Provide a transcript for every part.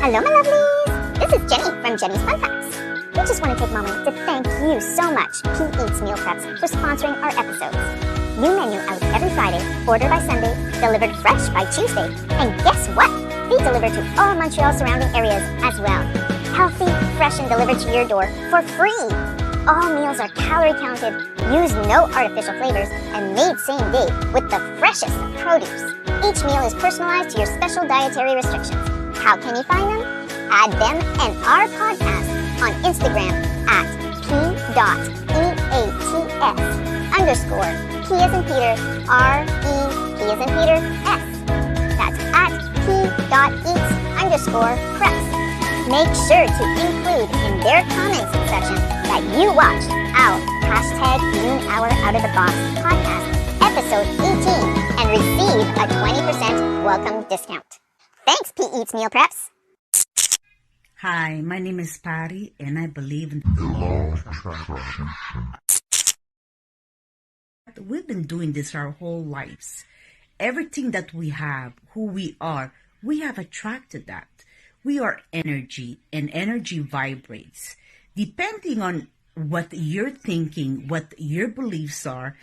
Hello, my lovelies! This is Jenny from Jenny's Fun Facts. We just want to take a moment to thank you so much, Pete Eats Meal Preps, for sponsoring our episodes. New menu out every Friday, order by Sunday, delivered fresh by Tuesday, and guess what? They deliver to all Montreal surrounding areas as well. Healthy, fresh, and delivered to your door for free. All meals are calorie counted, use no artificial flavors, and made same day with the freshest of produce. Each meal is personalized to your special dietary restrictions. How can you find them? Add them and our podcast on Instagram at p.eats_P as in Peter, R-E-P as in Peter, S. That's at p.eats_preps. Make sure to include in their comments section that you watched our #Noon Hour Out of the Box podcast, episode 18, and receive a 20% welcome discount. Thanks, Pete Eats Meal Preps. Hi, my name is Patty, and I believe in the law of attraction. We've been doing this our whole lives. Everything that we have, who we are, we have attracted that. We are energy, and energy vibrates. Depending on what you're thinking, what your beliefs are,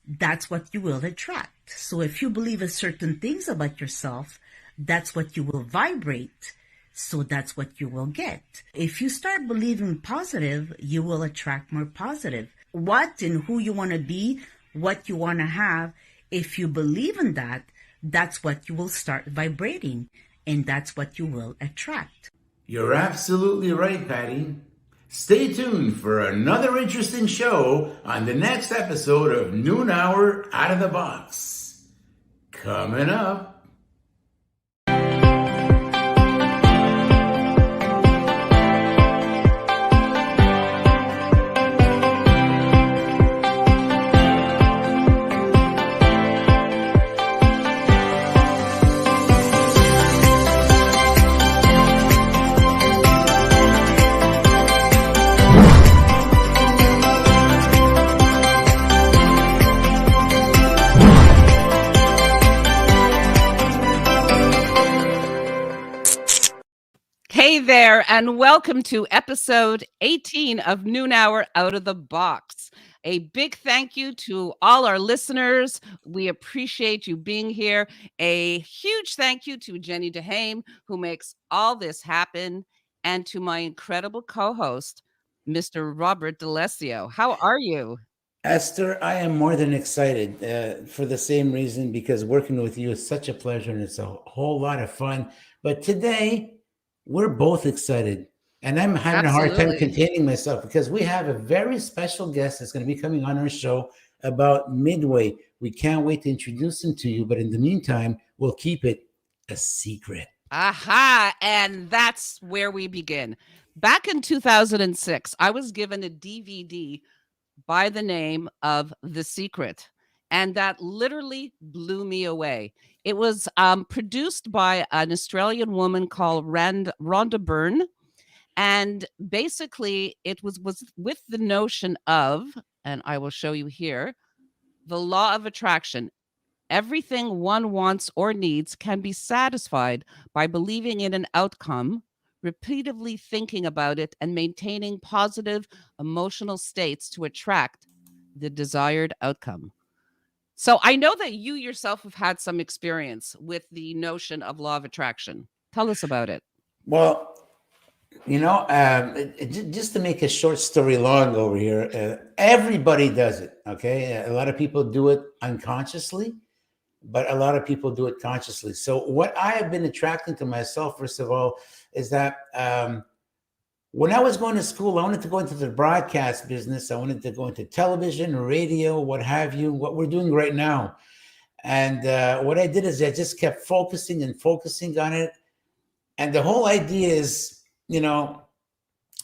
that's what you will attract. So if you believe in certain things about yourself, that's what you will vibrate. So that's what you will get. If you start believing positive, you will attract more positive. What and who you want to be, what you want to have, if you believe in that, that's what you will start vibrating. And that's what you will attract. You're absolutely right, Patty. Stay tuned for another interesting show on the next episode of Noon Hour Out of the Box. Coming up. Hey there, and welcome to episode 18 of Noon Hour Out of the Box. A big thank you to all our listeners. We appreciate you being here. A huge thank you to Jenny DuHaime, who makes all this happen, and to my incredible co-host, Mr. Robert D'Alessio. How are you? Esther, I am more than excited for the same reason, because working with you is such a pleasure and it's a whole lot of fun. But today, we're both excited, and I'm having a hard time containing myself because we have a very special guest that's going to be coming on our show about Midway. We can't wait to introduce him to you, but in the meantime, we'll keep it a secret. Aha, and that's where we begin. Back in 2006, I was given a DVD by the name of The Secret, and that literally blew me away. It was produced by an Australian woman called Rhonda Byrne. And basically, it was with the notion of, and I will show you here, the law of attraction. Everything one wants or needs can be satisfied by believing in an outcome, repeatedly thinking about it, and maintaining positive emotional states to attract the desired outcome. So I know that you yourself have had some experience with the notion of law of attraction. Tell us about it. Well, you know, just to make a short story long over here, everybody does it, okay? A lot of people do it unconsciously, but a lot of people do it consciously. So what I have been attracting to myself, first of all, is that when I was going to school, I wanted to go into the broadcast business. I wanted to go into television, radio, what have you, what we're doing right now. And what I did is I just kept focusing on it. And the whole idea is, you know,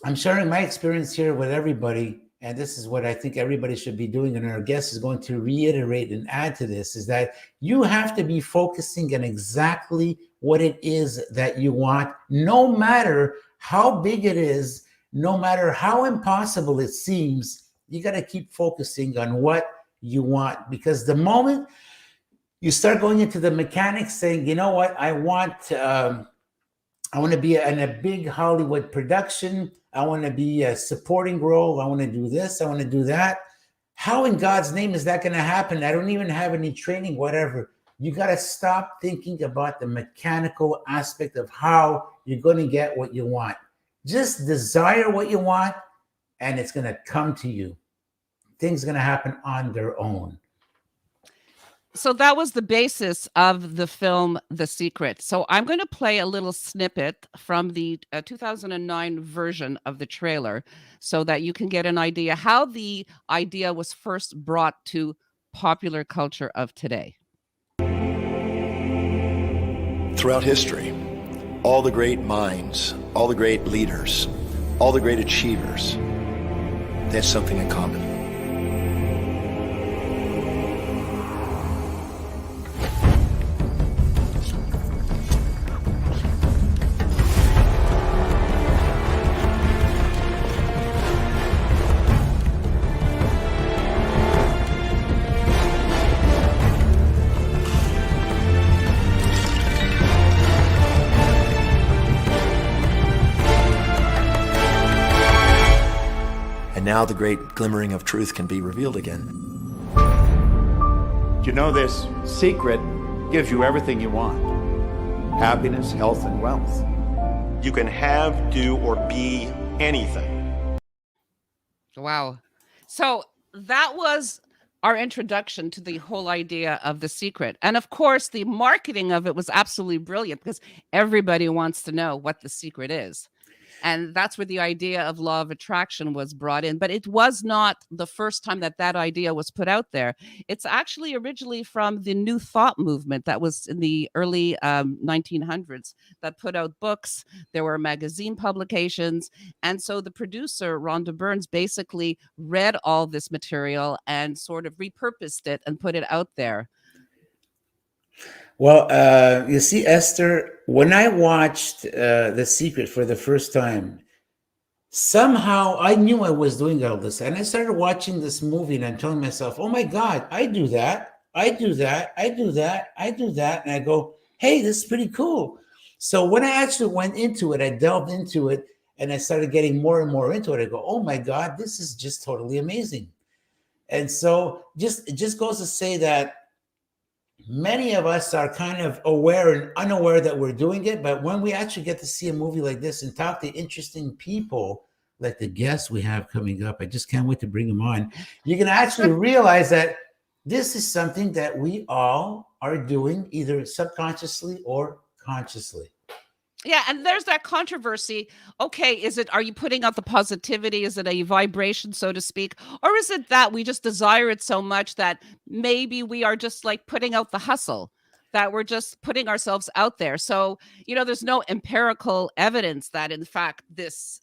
I'm sharing my experience here with everybody. And this is what I think everybody should be doing. And our guest is going to reiterate and add to this, is that you have to be focusing on exactly what it is that you want, no matter how big it is, no matter how impossible it seems. You got to keep focusing on what you want, because the moment you start going into the mechanics saying, you know what, I want I want to be in a big Hollywood production. I want to be a supporting role. I want to do this. I want to do that. How in God's name is that going to happen? I don't even have any training, whatever. You got to stop thinking about the mechanical aspect of how you're going to get what you want. Just desire what you want, and it's going to come to you. Things are going to happen on their own. So that was the basis of the film The Secret. So I'm going to play a little snippet from the 2009 version of the trailer so that you can get an idea how the idea was first brought to popular culture of today. Throughout history, all the great minds, all the great leaders, all the great achievers, they have something in common. Now the great glimmering of truth can be revealed again. You know, this secret gives you everything you want. Happiness, health, and wealth. You can have, do, or be anything. Wow. So that was our introduction to the whole idea of The Secret. And of course, the marketing of it was absolutely brilliant because everybody wants to know what the secret is. And that's where the idea of law of attraction was brought in. But it was not the first time that that idea was put out there. It's actually originally from the New Thought movement that was in the early 1900s that put out books. There were magazine publications. And so the producer, Rhonda Burns, basically read all this material and sort of repurposed it and put it out there. Well, you see, Esther, when I watched The Secret for the first time, somehow I knew I was doing all this. And I started watching this movie and I'm telling myself, oh my God, I do that. I do that. I do that. I do that. And I go, hey, this is pretty cool. So when I actually went into it, I delved into it and I started getting more and more into it. I go, oh my God, this is just totally amazing. And so it just goes to say that many of us are kind of aware and unaware that we're doing it. But when we actually get to see a movie like this and talk to interesting people, like the guests we have coming up, I just can't wait to bring them on. You can actually realize that this is something that we all are doing either subconsciously or consciously. Yeah, and there's that controversy. Okay, are you putting out the positivity? Is it a vibration, so to speak? Or is it that we just desire it so much that maybe we are just like putting out the hustle, that we're just putting ourselves out there? So, there's no empirical evidence that in fact this,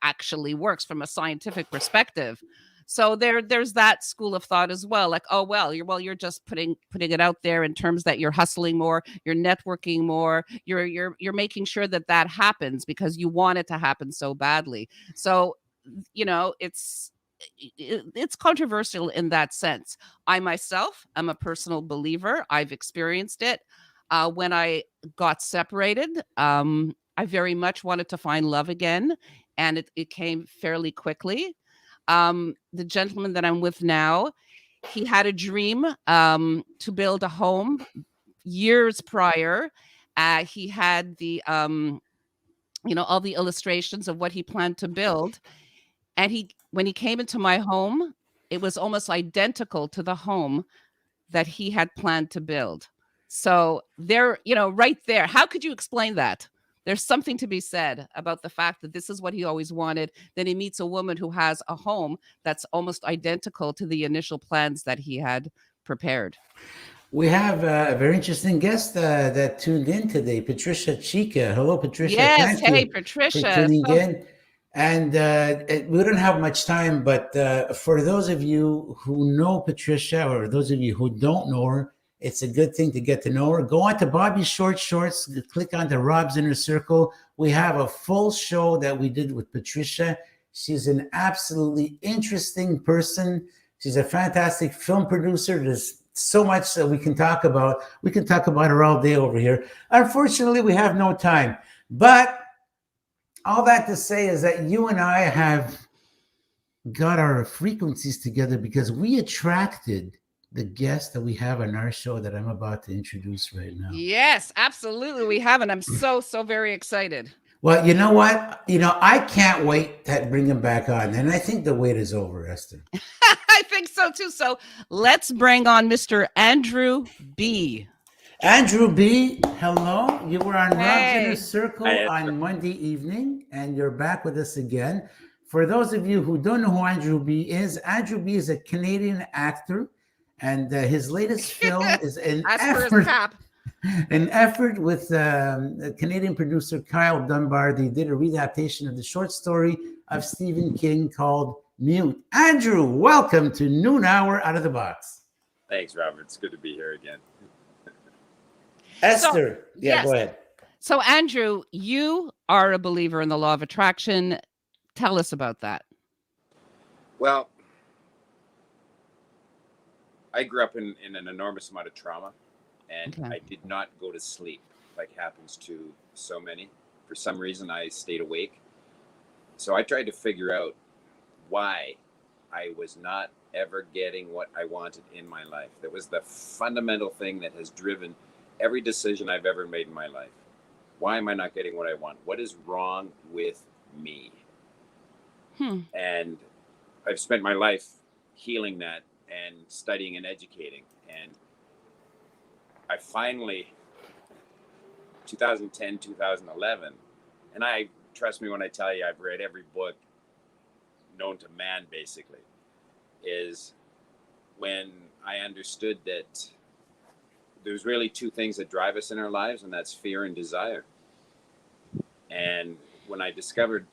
actually works from a scientific perspective. So there's that school of thought as well. Like, oh, you're just putting it out there in terms that you're hustling more, you're networking more, you're making sure that happens because you want it to happen so badly. So, it's controversial in that sense. I myself am a personal believer. I've experienced it. When I got separated, I very much wanted to find love again, and it came fairly quickly. The gentleman that I'm with now, he had a dream to build a home years prior. He had the, all the illustrations of what he planned to build. And when he came into my home, it was almost identical to the home that he had planned to build. So there, right there, how could you explain that? There's something to be said about the fact that this is what he always wanted. Then he meets a woman who has a home that's almost identical to the initial plans that he had prepared. We have a very interesting guest that tuned in today, Patricia Chica. Hello, Patricia. Yes, Thank hey, you Patricia. for tuning in. And we don't have much time, but for those of you who know Patricia or those of you who don't know her, it's a good thing to get to know her. Go on to Bobby's Short Shorts, click on the Rob's Inner Circle. We have a full show that we did with Patricia. She's an absolutely interesting person. She's a fantastic film producer. There's so much that we can talk about. We can talk about her all day over here. Unfortunately, we have no time. But all that to say is that you and I have got our frequencies together because we attracted the guest that we have on our show that I'm about to introduce right now. Yes, absolutely. We have, and I'm so very excited. Well, you know what? I can't wait to bring him back on. And I think the wait is over, Esther. I think so too. So let's bring on Mr. Andrew B. Andrew B., hello. You were on Rob's Hey. Inner Circle Hey, on Monday evening, and you're back with us again. For those of you who don't know who Andrew B. is a Canadian actor, and his latest film is an As per his effort. cap. An effort with Canadian producer Kyle Dunbar. They did a readaptation of the short story of Stephen King called Mute. Andrew, welcome to Noon Hour Out of the Box. Thanks, Robert. It's good to be here again. Esther, yes. Go ahead. So, Andrew, you are a believer in the law of attraction. Tell us about that. Well, I grew up in an enormous amount of trauma, and Okay. I did not go to sleep like happens to so many. For some reason, I stayed awake. So I tried to figure out why I was not ever getting what I wanted in my life. That was the fundamental thing that has driven every decision I've ever made in my life. Why am I not getting what I want? What is wrong with me? And I've spent my life healing that and studying and educating. And I finally, 2010, 2011, and I trust me when I tell you I've read every book known to man, basically, is when I understood that there's really two things that drive us in our lives, and that's fear and desire. And when I discovered,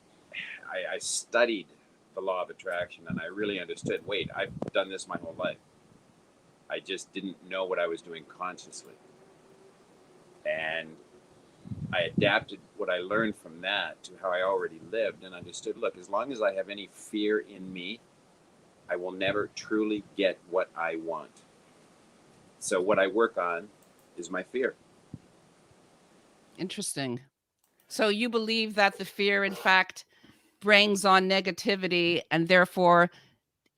I studied the law of attraction, and I really understood, wait, I've done this my whole life. I just didn't know what I was doing consciously. And I adapted what I learned from that to how I already lived and understood, look, as long as I have any fear in me, I will never truly get what I want. So what I work on is my fear. Interesting. So you believe that the fear, in fact, brings on negativity, and therefore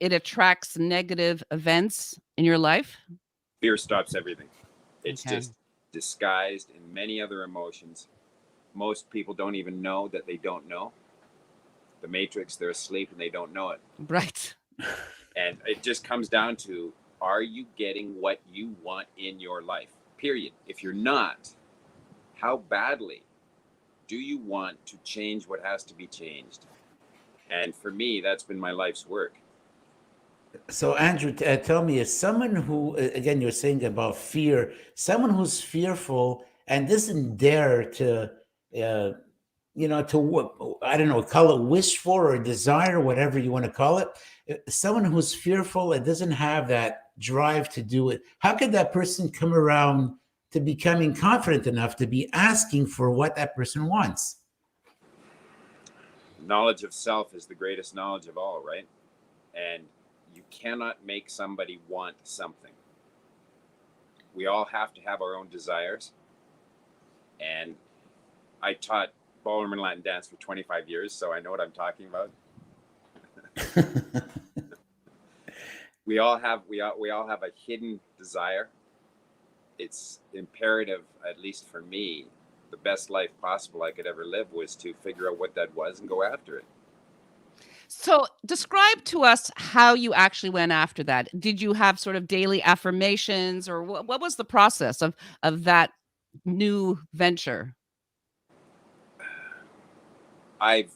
it attracts negative events in your life? Fear stops everything. It's Okay. just disguised in many other emotions. Most people don't even know that they don't know. The Matrix, they're asleep and they don't know it. Right. And it just comes down to, are you getting what you want in your life? Period. If you're not, how badly do you want to change what has to be changed? And for me, that's been my life's work. So, Andrew, tell me, as someone who, again, you're saying about fear, someone who's fearful and doesn't dare to, I don't know, call it wish for or desire, whatever you want to call it, someone who's fearful and doesn't have that drive to do it, how could that person come around to becoming confident enough to be asking for what that person wants? Knowledge of self is the greatest knowledge of all, right? And you cannot make somebody want something. We all have to have our own desires. And I taught ballroom and Latin dance for 25 years, so I know what I'm talking about. We all have a hidden desire. It's imperative, at least for me, the best life possible I could ever live was to figure out what that was and go after it. So describe to us how you actually went after that. Did you have sort of daily affirmations, or what was the process of that new venture? I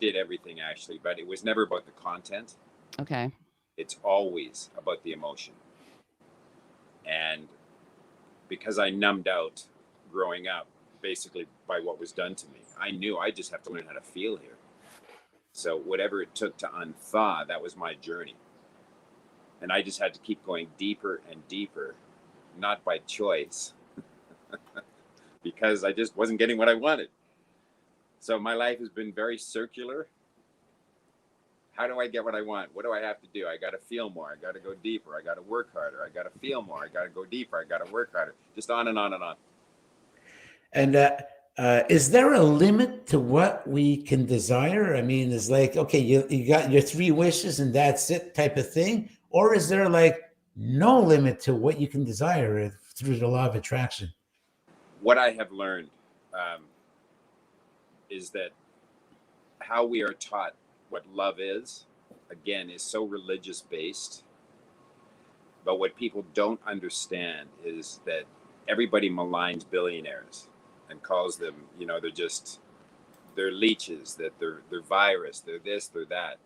did everything actually, but it was never about the content. Okay. It's always about the emotion. And because I numbed out growing up basically by what was done to me, I knew I just have to learn how to feel here. So whatever it took to unthaw, that was my journey. And I just had to keep going deeper and deeper, not by choice, because I just wasn't getting what I wanted. So my life has been very circular. How do I get what I want? What do I have to do? I got to feel more. I got to go deeper. I got to work harder. I got to feel more. I got to go deeper. I got to work harder. Just on and on and on. And Is there a limit to what we can desire? I mean, it's like, okay, you got your 3 wishes and that's it type of thing? Or is there like no limit to what you can desire through the law of attraction? What I have learned is that how we are taught what love is, again, is so religious based. But what people don't understand is that everybody maligns billionaires and calls them, you know, they're leeches, that they're virus, they're this, they're that.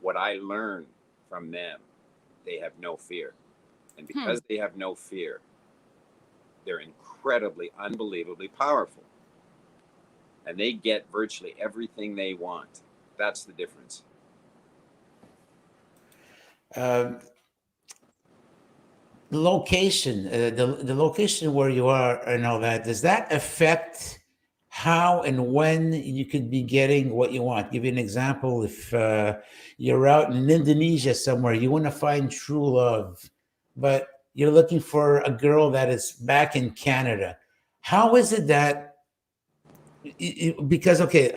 What I learned from them, they have no fear. And because they have no fear, they're incredibly, unbelievably powerful. And they get virtually everything they want. That's the difference. Location, the location where you are and all that, does that affect how and when you could be getting what you want? Give you an example. If you're out in Indonesia somewhere, you want to find true love, but you're looking for a girl that is back in Canada. How is it that, because, okay,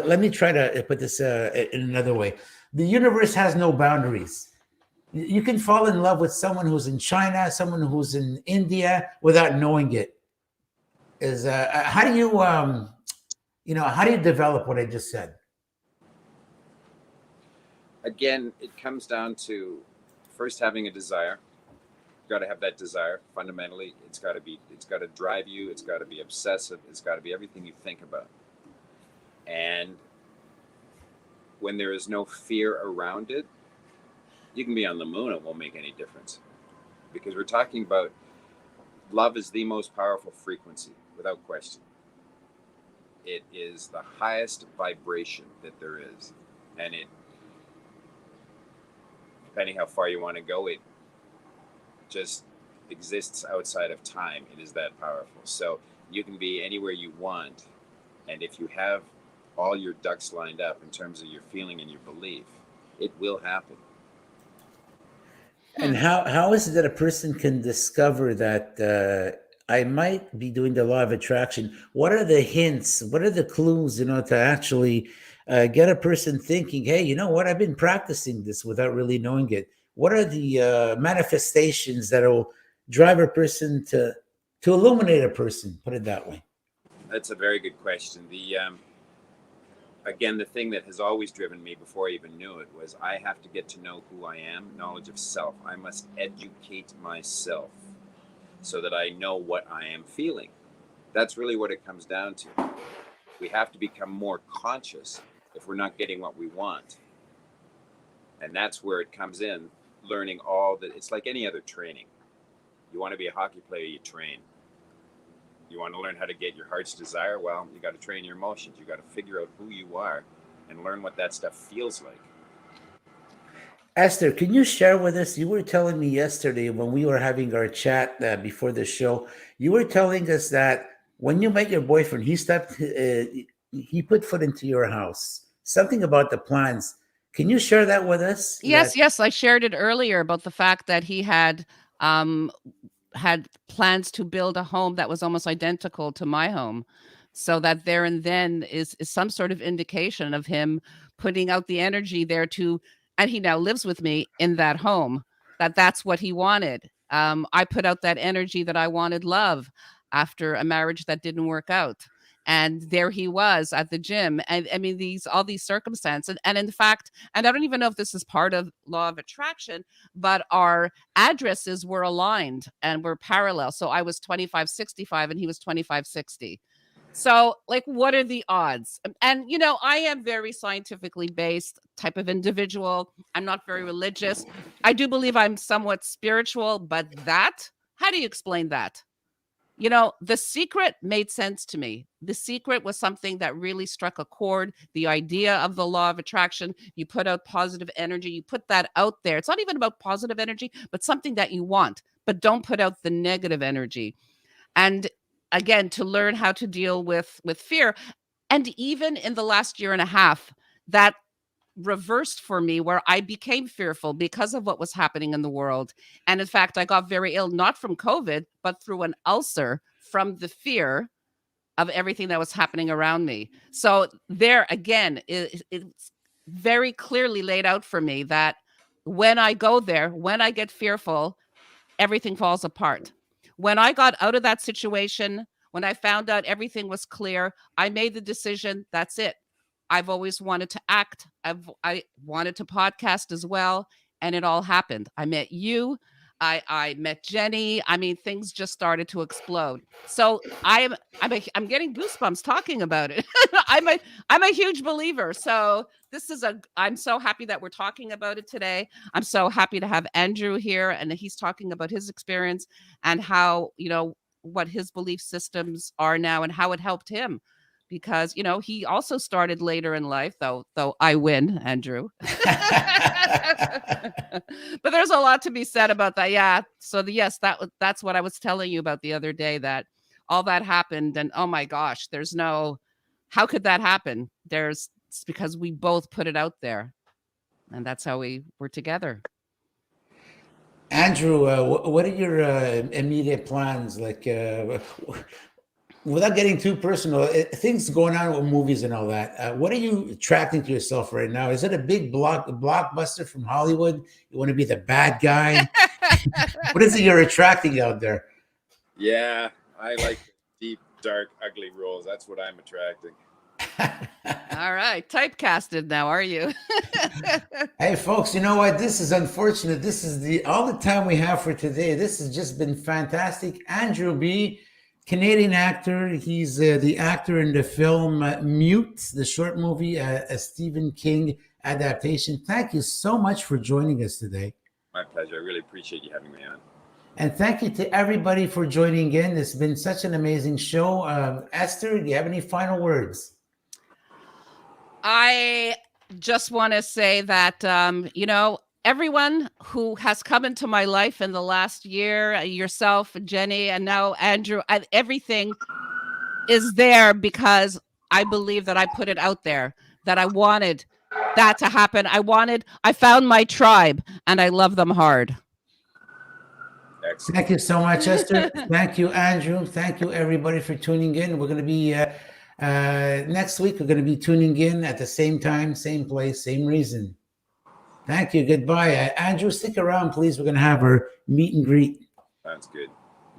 let me try to put this in another way. The universe has no boundaries. You can fall in love with someone who's in China, someone who's in India without knowing it. How do you, how do you develop what I just said? Again, it comes down to first having a desire. You've got to have that desire. Fundamentally, it's got to drive you. It's got to be obsessive. It's got to be everything you think about. And when there is no fear around it, you can be on the moon, it won't make any difference. Because we're talking about love is the most powerful frequency, without question. It is the highest vibration that there is. And it, depending how far you want to go, it just exists outside of time. It is that powerful. So you can be anywhere you want. And if you have all your ducks lined up in terms of your feeling and your belief, it will happen. And how is it that a person can discover that I might be doing the law of attraction? What are the hints? What are the clues, to actually get a person thinking, hey, you know what? I've been practicing this without really knowing it. What are the manifestations that will drive a person to illuminate a person? Put it that way. That's a very good question. Again, the thing that has always driven me before I even knew it was I have to get to know who I am, knowledge of self. I must educate myself so that I know what I am feeling. That's really what it comes down to. We have to become more conscious if we're not getting what we want. And that's where it comes in, learning all that. It's like any other training. You want to be a hockey player, you train. You want to learn how to get your heart's desire? Well, you got to train your emotions. You got to figure out who you are and learn what that stuff feels like. Esther, can you share with us? You were telling me yesterday when we were having our chat before the show, you were telling us that when you met your boyfriend, he put foot into your house. Something about the plans. Can you share that with us? Yes. I shared it earlier about the fact that he had plans to build a home that was almost identical to my home, so that there and then is some sort of indication of him putting out the energy there and he now lives with me in that home, that's what he wanted. I put out that energy that I wanted love after a marriage that didn't work out. And there he was at the gym. And I mean, all these circumstances. And in fact, and I don't even know if this is part of law of attraction, but our addresses were aligned and were parallel. So I was 2565 and he was 2560. So like, what are the odds? And, I am very scientifically based type of individual. I'm not very religious. I do believe I'm somewhat spiritual, but how do you explain that? The Secret made sense to me. The Secret was something that really struck a chord. The idea of the law of attraction, you put out positive energy, you put that out there. It's not even about positive energy, but something that you want, but don't put out the negative energy. And again, to learn how to deal with fear. And even in the last year and a half, that reversed for me, where I became fearful because of what was happening in the world. And in fact, I got very ill, not from COVID, but through an ulcer from the fear of everything that was happening around me. So there again, it's very clearly laid out for me that when I go there, when I get fearful, everything falls apart. When I got out of that situation, when I found out everything was clear, I made the decision, that's it. I've always wanted to act. I wanted to podcast as well, and it all happened. I met you. I met Jenny. I mean, things just started to explode. So I'm getting goosebumps talking about it. I'm a huge believer. So I'm so happy that we're talking about it today. I'm so happy to have Andrew here, and he's talking about his experience and how, what his belief systems are now and how it helped him. Because, he also started later in life, though I win, Andrew. But there's a lot to be said about that. Yeah. So yes, that's what I was telling you about the other day, that all that happened. And oh my gosh, how could that happen? It's because we both put it out there. And that's how we were together. Andrew, what are your immediate plans? Like, without getting too personal, things going on with movies and all that. What are you attracting to yourself right now? Is it a big blockbuster from Hollywood? You want to be the bad guy? What is it you're attracting out there? Yeah, I like deep, dark, ugly roles. That's what I'm attracting. All right. Typecasted now, are you? Hey, folks, you know what? This is unfortunate. This is all the time we have for today. This has just been fantastic. Andrew B., Canadian actor. He's the actor in the film Mute, the short movie, a Stephen King adaptation. Thank you so much for joining us today. My pleasure. I really appreciate you having me on. And thank you to everybody for joining in. It's been such an amazing show. Esther, do you have any final words? I just want to say that, everyone who has come into my life in the last year, yourself, Jenny, and now Andrew, everything is there because I believe that I put it out there, that I wanted that to happen. I found my tribe, and I love them hard. Excellent. Thank you so much, Esther. Thank you, Andrew. Thank you, everybody, for tuning in. We're going to be, next week, we're going to be tuning in at the same time, same place, same reason. Thank you. Goodbye. Andrew, stick around, please. We're going to have our meet and greet. Sounds good.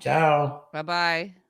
Ciao. Bye-bye.